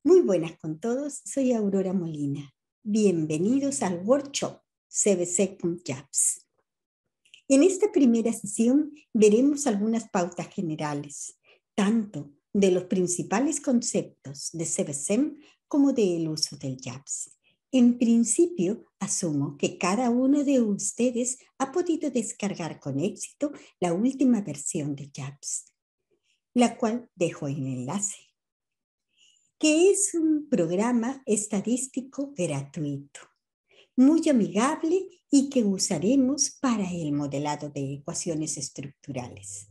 Muy buenas con todos, soy Aurora Molina. Bienvenidos al workshop CBC con JAPS. En esta primera sesión veremos algunas pautas generales, tanto de los principales conceptos de CBC como del uso del JAPS. En principio, asumo que cada uno de ustedes ha podido descargar con éxito la última versión de JAPS, la cual dejo en el enlace, que es un programa estadístico gratuito, muy amigable y que usaremos para el modelado de ecuaciones estructurales.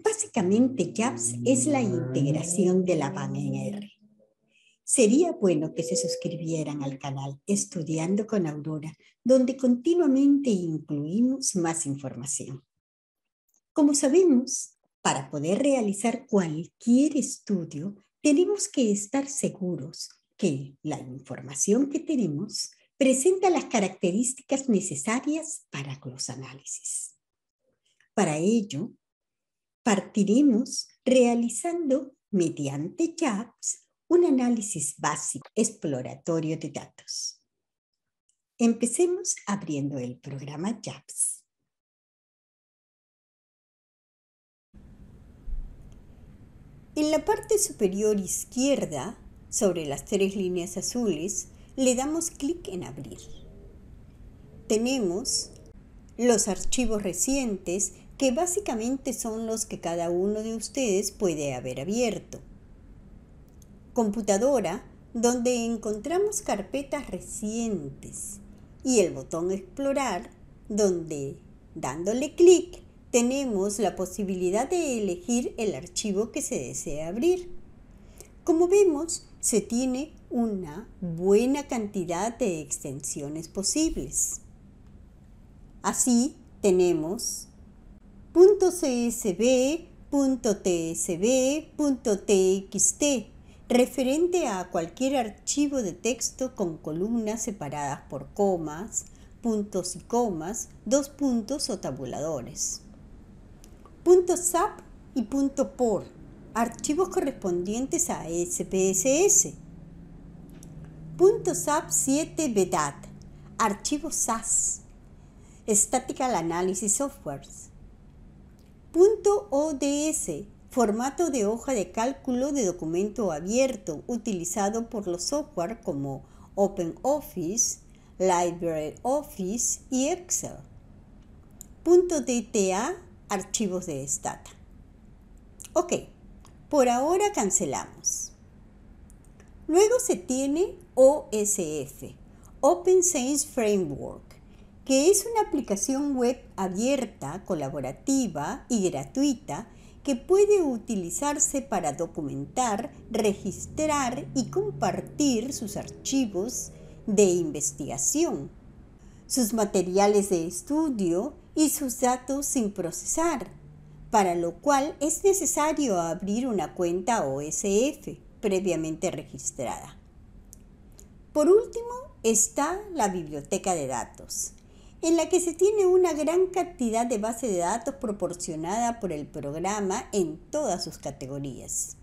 Básicamente, JAPS es la integración de la BAN en R. Sería bueno que se suscribieran al canal Estudiando con Aurora, donde continuamente incluimos más información. Como sabemos, para poder realizar cualquier estudio, tenemos que estar seguros que la información que tenemos presenta las características necesarias para los análisis. Para ello, partiremos realizando mediante JAPS un análisis básico exploratorio de datos. Empecemos abriendo el programa JAPS. En la parte superior izquierda, sobre las 3 líneas azules, le damos clic en Abrir. Tenemos los archivos recientes, que básicamente son los que cada uno de ustedes puede haber abierto. Computadora, donde encontramos carpetas recientes. Y el botón Explorar, donde, dándole clic, tenemos la posibilidad de elegir el archivo que se desea abrir. Como vemos, se tiene una buena cantidad de extensiones posibles. Así tenemos .csv, .tsv, .txt, referente a cualquier archivo de texto con columnas separadas por comas, puntos y comas, 2 puntos o tabuladores. .zap y .por, archivos correspondientes a SPSS. .zap7bdat, archivos SAS, Statistical Analysis Softwares. .ods, formato de hoja de cálculo de documento abierto utilizado por los software como OpenOffice, LibreOffice y Excel. .dta, archivos de Stata. Ok, por ahora cancelamos. Luego se tiene OSF, Open Science Framework, que es una aplicación web abierta, colaborativa y gratuita que puede utilizarse para documentar, registrar y compartir sus archivos de investigación, sus materiales de estudio y sus datos sin procesar, para lo cual es necesario abrir una cuenta OSF previamente registrada. Por último, está la biblioteca de datos, en la que se tiene una gran cantidad de base de datos proporcionada por el programa en todas sus categorías.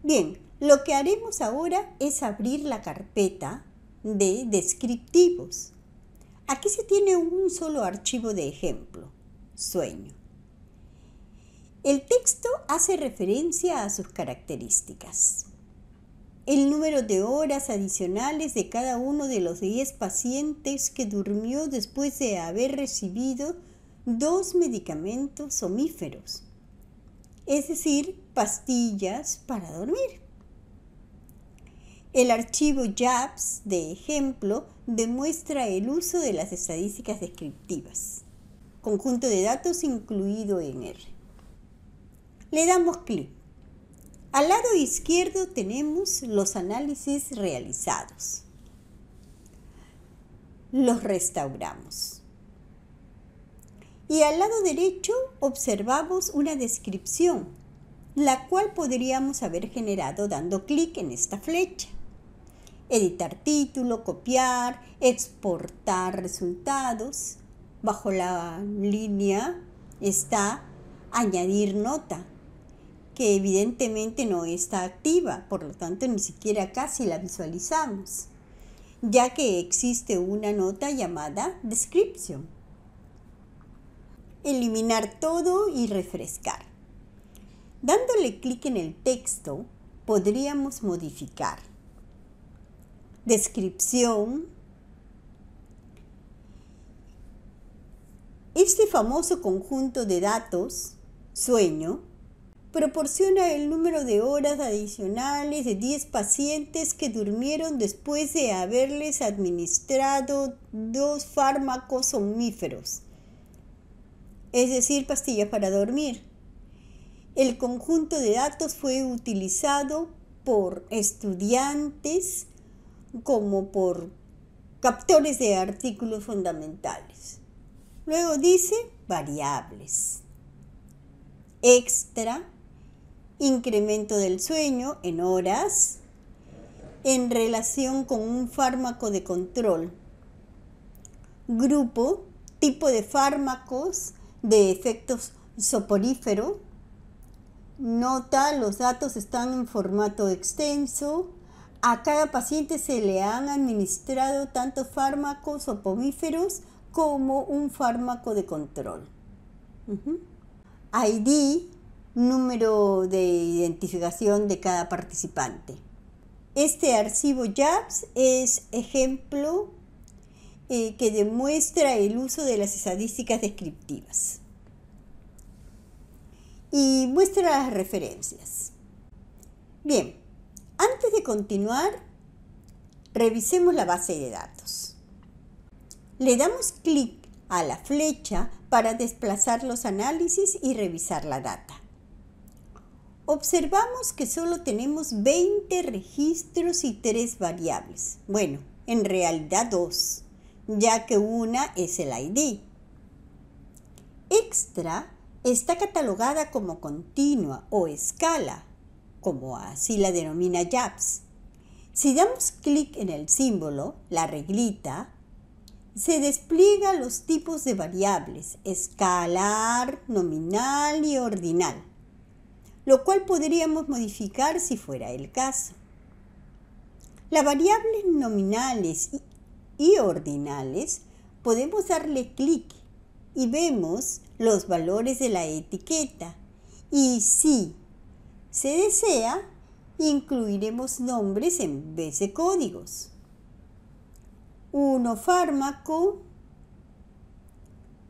Bien, lo que haremos ahora es abrir la carpeta de descriptivos. Aquí se tiene un solo archivo de ejemplo, sueño. El texto hace referencia a sus características. El número de horas adicionales de cada uno de los 10 pacientes que durmió después de haber recibido 2 medicamentos somníferos, es decir, pastillas para dormir. El archivo JAPS de ejemplo demuestra el uso de las estadísticas descriptivas, conjunto de datos incluido en R. Le damos clic. Al lado izquierdo tenemos los análisis realizados. Los restauramos. Y al lado derecho observamos una descripción, la cual podríamos haber generado dando clic en esta flecha. Editar título, copiar, exportar resultados. Bajo la línea está añadir nota, que evidentemente no está activa, por lo tanto ni siquiera casi la visualizamos, ya que existe una nota llamada description. Eliminar todo y refrescar. Dándole clic en el texto, podríamos modificar descripción. Este famoso conjunto de datos, sueño, proporciona el número de horas adicionales de 10 pacientes que durmieron después de haberles administrado 2 fármacos somníferos, es decir, pastillas para dormir. El conjunto de datos fue utilizado por estudiantes como por captores de artículos fundamentales. Luego dice variables. Extra, incremento del sueño en horas en relación con un fármaco de control. Grupo, tipo de fármacos de efectos soporífero. Nota, los datos están en formato extenso. A cada paciente se le han administrado tanto fármacos sopomíferos como un fármaco de control. ID, número de identificación de cada participante. Este archivo JABS es ejemplo que demuestra el uso de las estadísticas descriptivas. Y muestra las referencias. Bien, antes de continuar, revisemos la base de datos. Le damos clic a la flecha para desplazar los análisis y revisar la data. Observamos que solo tenemos 20 registros y 3 variables. Bueno, en realidad 2, ya que una es el ID. Extra está catalogada como continua o escala, como así la denomina JABS. Si damos clic en el símbolo, la reglita, se despliegan los tipos de variables, escalar, nominal y ordinal, lo cual podríamos modificar si fuera el caso. Las variables nominales y ordinales podemos darle clic y vemos los valores de la etiqueta y si se desea, incluiremos nombres en vez de códigos. 1 fármaco,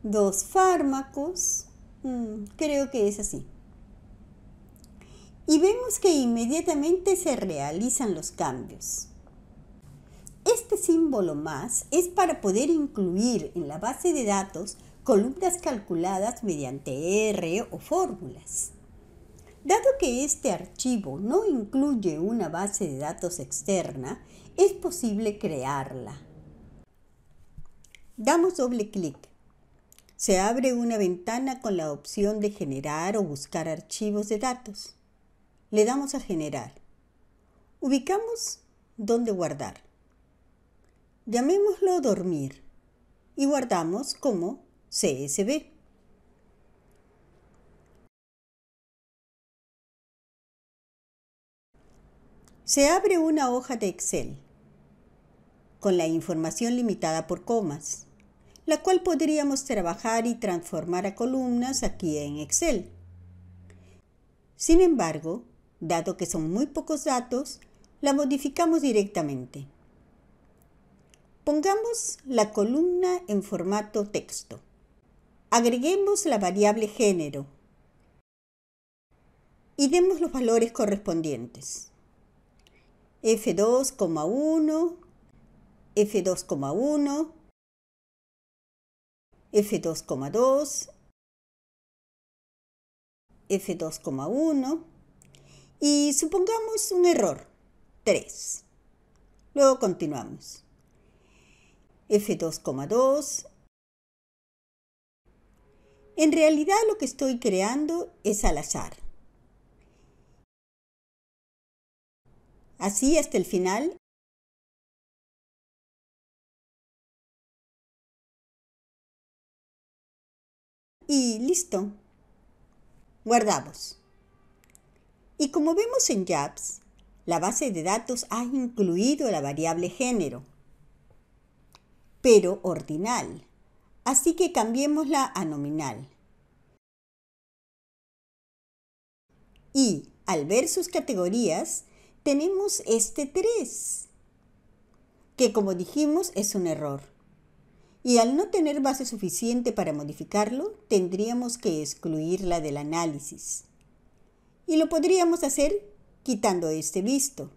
2 fármacos, creo que es así. Y vemos que inmediatamente se realizan los cambios. Este símbolo más es para poder incluir en la base de datos columnas calculadas mediante R o fórmulas. Dado que este archivo no incluye una base de datos externa, es posible crearla. Damos doble clic. Se abre una ventana con la opción de generar o buscar archivos de datos. Le damos a generar. Ubicamos dónde guardar. Llamémoslo dormir y guardamos como CSV. Se abre una hoja de Excel con la información limitada por comas, la cual podríamos trabajar y transformar a columnas aquí en Excel. Sin embargo, dado que son muy pocos datos, la modificamos directamente. Pongamos la columna en formato texto. Agreguemos la variable género y demos los valores correspondientes. F2,1, F2,1, F2,2, F2,1 y supongamos un error, 3. Luego continuamos. F2,2. En realidad lo que estoy creando es al azar. Así hasta el final. Y listo. Guardamos. Y como vemos en JABS, la base de datos ha incluido la variable género, pero ordinal, así que cambiémosla a nominal. Y al ver sus categorías, tenemos este 3, que como dijimos es un error. Y al no tener base suficiente para modificarlo, tendríamos que excluirla del análisis. Y lo podríamos hacer quitando este visto.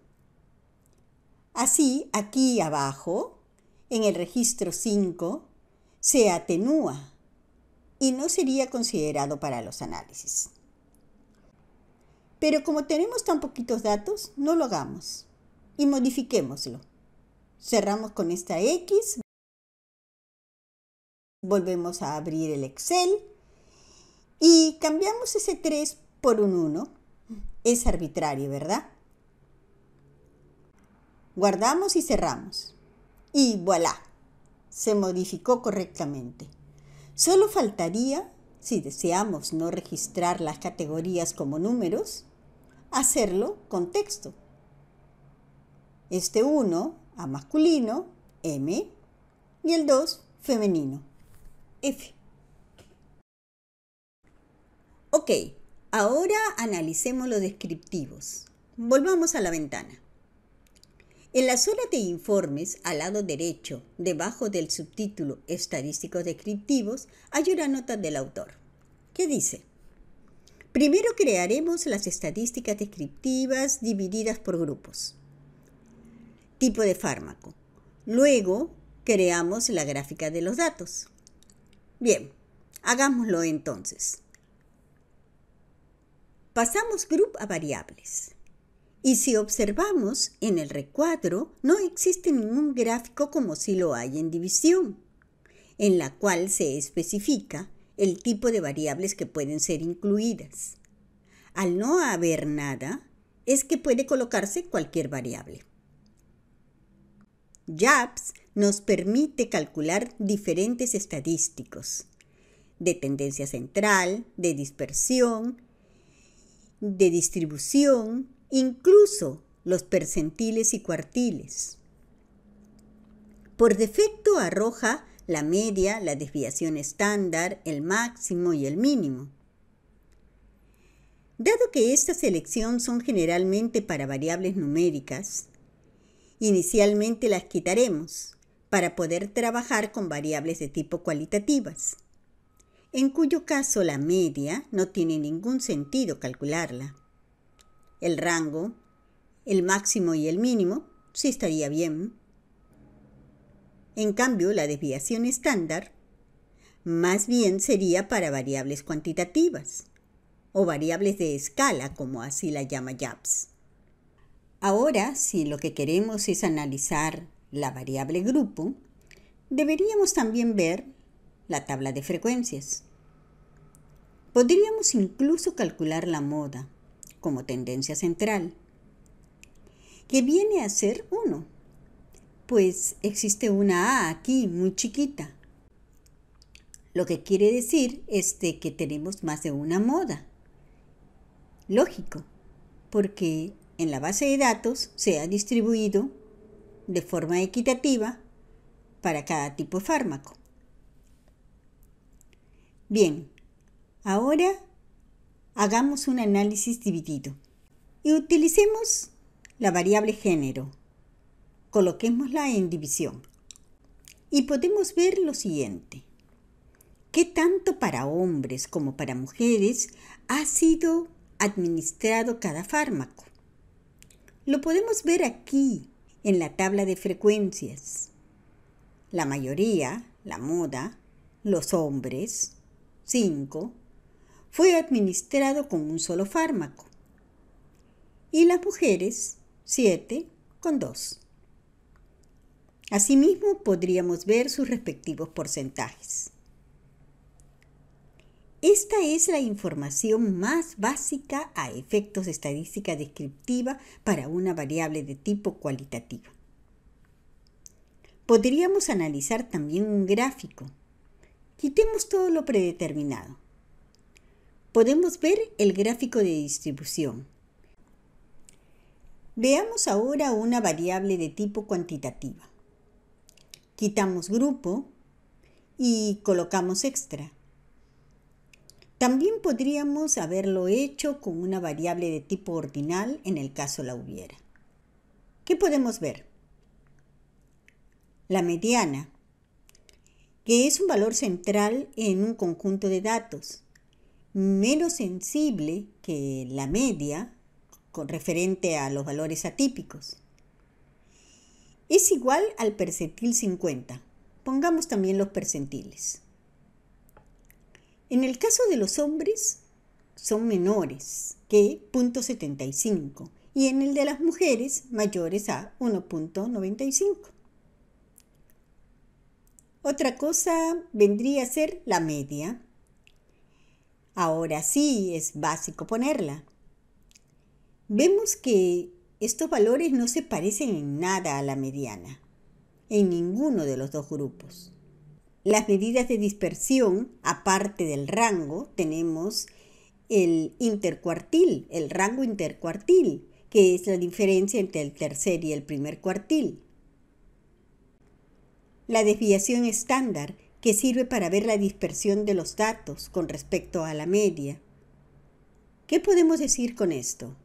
Así, aquí abajo, en el registro 5, se atenúa y no sería considerado para los análisis. Pero como tenemos tan poquitos datos, no lo hagamos y modifiquémoslo. Cerramos con esta X, volvemos a abrir el Excel y cambiamos ese 3 por un 1. Es arbitrario, ¿verdad? Guardamos y cerramos. Y voilà, se modificó correctamente. Solo faltaría, si deseamos no registrar las categorías como números, hacerlo con texto. Este 1 a masculino, M, y el 2 femenino, F. Ok, ahora analicemos los descriptivos. Volvamos a la ventana. En la zona de informes, al lado derecho, debajo del subtítulo Estadísticos descriptivos, hay una nota del autor, que dice: primero crearemos las estadísticas descriptivas divididas por grupos. Tipo de fármaco. Luego creamos la gráfica de los datos. Bien, hagámoslo entonces. Pasamos group a variables. Y si observamos en el recuadro, no existe ningún gráfico como si lo hay en división, en la cual se especifica el tipo de variables que pueden ser incluidas. Al no haber nada, es que puede colocarse cualquier variable. JABS nos permite calcular diferentes estadísticos de tendencia central, de dispersión, de distribución, incluso los percentiles y cuartiles. Por defecto arroja la media, la desviación estándar, el máximo y el mínimo. Dado que esta selección son generalmente para variables numéricas, inicialmente las quitaremos para poder trabajar con variables de tipo cualitativas, en cuyo caso la media no tiene ningún sentido calcularla. El rango, el máximo y el mínimo sí estaría bien. En cambio, la desviación estándar más bien sería para variables cuantitativas o variables de escala, como así la llama JABS. Ahora, si lo que queremos es analizar la variable grupo, deberíamos también ver la tabla de frecuencias. Podríamos incluso calcular la moda como tendencia central, que viene a ser 1, pues existe una A aquí muy chiquita, lo que quiere decir que tenemos más de una moda. Lógico, porque en la base de datos se ha distribuido de forma equitativa para cada tipo de fármaco. Bien, ahora hagamos un análisis dividido y utilicemos la variable género. Coloquémosla en división y podemos ver lo siguiente. ¿Qué tanto para hombres como para mujeres ha sido administrado cada fármaco? Lo podemos ver aquí en la tabla de frecuencias. La mayoría, la moda, los hombres, 5, fue administrado con un solo fármaco. Y las mujeres, 7, con 2. Asimismo, podríamos ver sus respectivos porcentajes. Esta es la información más básica a efectos de estadística descriptiva para una variable de tipo cualitativa. Podríamos analizar también un gráfico. Quitemos todo lo predeterminado. Podemos ver el gráfico de distribución, Veamos ahora una variable de tipo cuantitativa. Quitamos grupo y colocamos extra. También podríamos haberlo hecho con una variable de tipo ordinal en el caso la hubiera. ¿Qué podemos ver? La mediana, que es un valor central en un conjunto de datos, menos sensible que la media con referente a los valores atípicos. Es igual al percentil 50. Pongamos también los percentiles. En el caso de los hombres son menores que 0.75 y en el de las mujeres mayores a 1.95. Otra cosa vendría a ser la media. Ahora sí es básico ponerla. Vemos que estos valores no se parecen en nada a la mediana, en ninguno de los dos grupos. Las medidas de dispersión, aparte del rango, tenemos el intercuartil, el rango intercuartil, que es la diferencia entre el tercer y el primer cuartil. La desviación estándar, que sirve para ver la dispersión de los datos con respecto a la media. ¿Qué podemos decir con esto?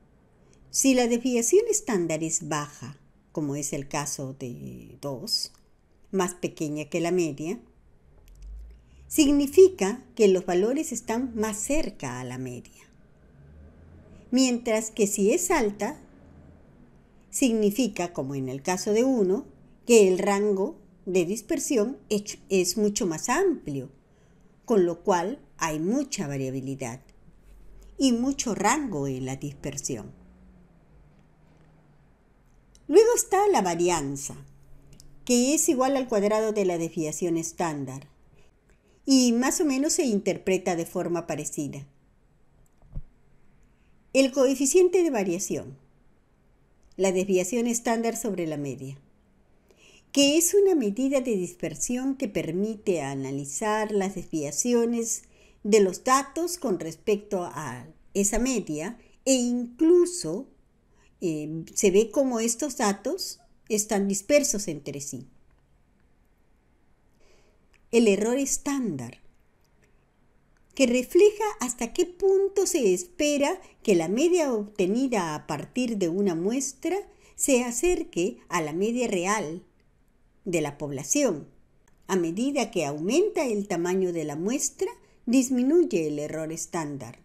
Si la desviación estándar es baja, como es el caso de 2, más pequeña que la media, significa que los valores están más cerca a la media. Mientras que si es alta, significa, como en el caso de 1, que el rango de dispersión es mucho más amplio, con lo cual hay mucha variabilidad y mucho rango en la dispersión. Luego está la varianza, que es igual al cuadrado de la desviación estándar y más o menos se interpreta de forma parecida. El coeficiente de variación, la desviación estándar sobre la media, que es una medida de dispersión que permite analizar las desviaciones de los datos con respecto a esa media e incluso se ve cómo estos datos están dispersos entre sí. El error estándar, que refleja hasta qué punto se espera que la media obtenida a partir de una muestra se acerque a la media real de la población. A medida que aumenta el tamaño de la muestra, disminuye el error estándar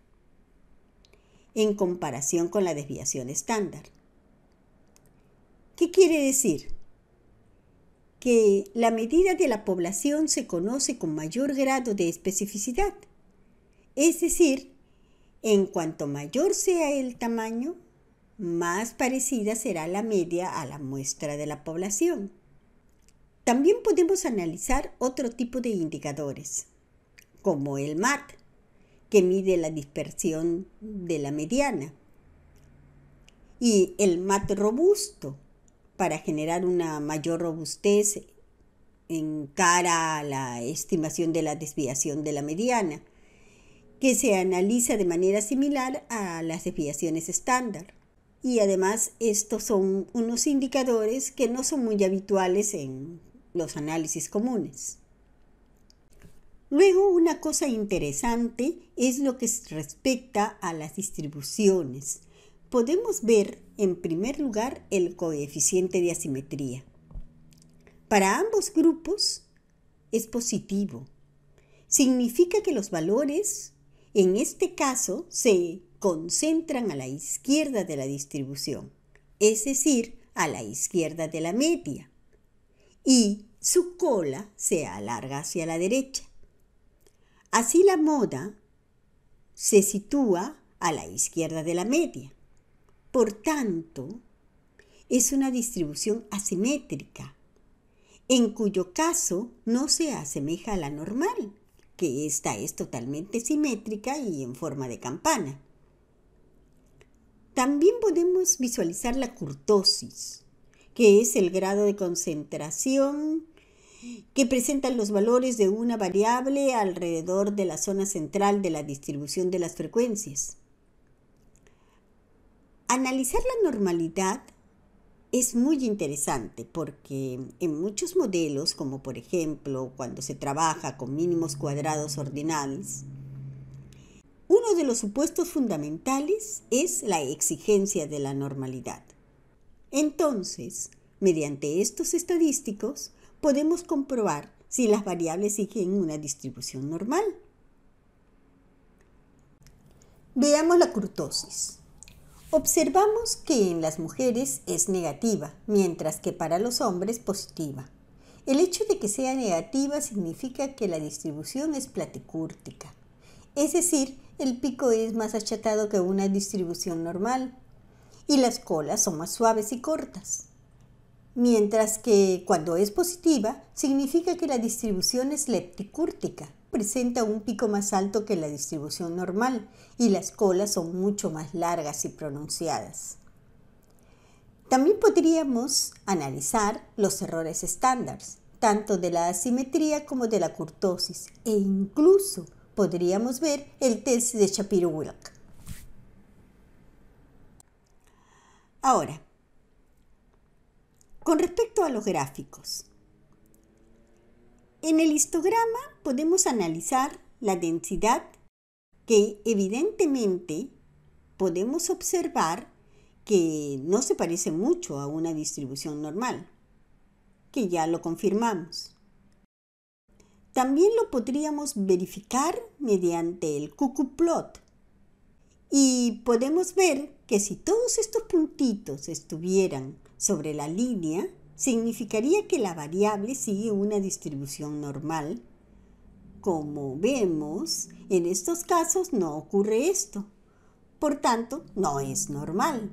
en comparación con la desviación estándar. ¿Qué quiere decir? Que la medida de la población se conoce con mayor grado de especificidad. Es decir, en cuanto mayor sea el tamaño, más parecida será la media a la muestra de la población. También podemos analizar otro tipo de indicadores, como el MAT, que mide la dispersión de la mediana, y el MAT robusto, para generar una mayor robustez en cara a la estimación de la desviación de la mediana, que se analiza de manera similar a las desviaciones estándar. Y además estos son unos indicadores que no son muy habituales en los análisis comunes. Luego, una cosa interesante es lo que respecta a las distribuciones. Podemos ver, en primer lugar, el coeficiente de asimetría. Para ambos grupos es positivo. Significa que los valores, en este caso, se concentran a la izquierda de la distribución, es decir, a la izquierda de la media, y su cola se alarga hacia la derecha. Así la moda se sitúa a la izquierda de la media. Por tanto, es una distribución asimétrica, en cuyo caso no se asemeja a la normal, que esta es totalmente simétrica y en forma de campana. También podemos visualizar la kurtosis, que es el grado de concentración que presentan los valores de una variable alrededor de la zona central de la distribución de las frecuencias. Analizar la normalidad es muy interesante porque en muchos modelos, como por ejemplo cuando se trabaja con mínimos cuadrados ordinales, uno de los supuestos fundamentales es la exigencia de la normalidad. Entonces, mediante estos estadísticos, podemos comprobar si las variables siguen una distribución normal. Veamos la kurtosis. Observamos que en las mujeres es negativa, mientras que para los hombres positiva. El hecho de que sea negativa significa que la distribución es platicúrtica, es decir, el pico es más achatado que una distribución normal y las colas son más suaves y cortas. Mientras que cuando es positiva, significa que la distribución es lepticúrtica, presenta un pico más alto que la distribución normal y las colas son mucho más largas y pronunciadas. También podríamos analizar los errores estándar, tanto de la asimetría como de la kurtosis, e incluso podríamos ver el test de Shapiro-Wilk. Ahora, con respecto a los gráficos, en el histograma podemos analizar la densidad que evidentemente podemos observar que no se parece mucho a una distribución normal, que ya lo confirmamos. También lo podríamos verificar mediante el QQ-plot y podemos ver que si todos estos puntitos estuvieran sobre la línea, significaría que la variable sigue una distribución normal. Como vemos, en estos casos no ocurre esto. Por tanto, no es normal.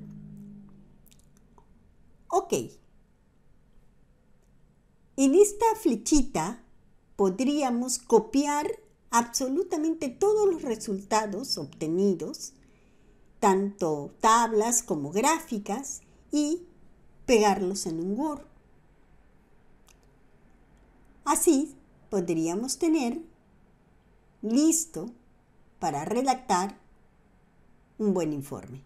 Ok. En esta flechita podríamos copiar absolutamente todos los resultados obtenidos, tanto tablas como gráficas, y pegarlos en un Word. Así podríamos tener listo para redactar un buen informe.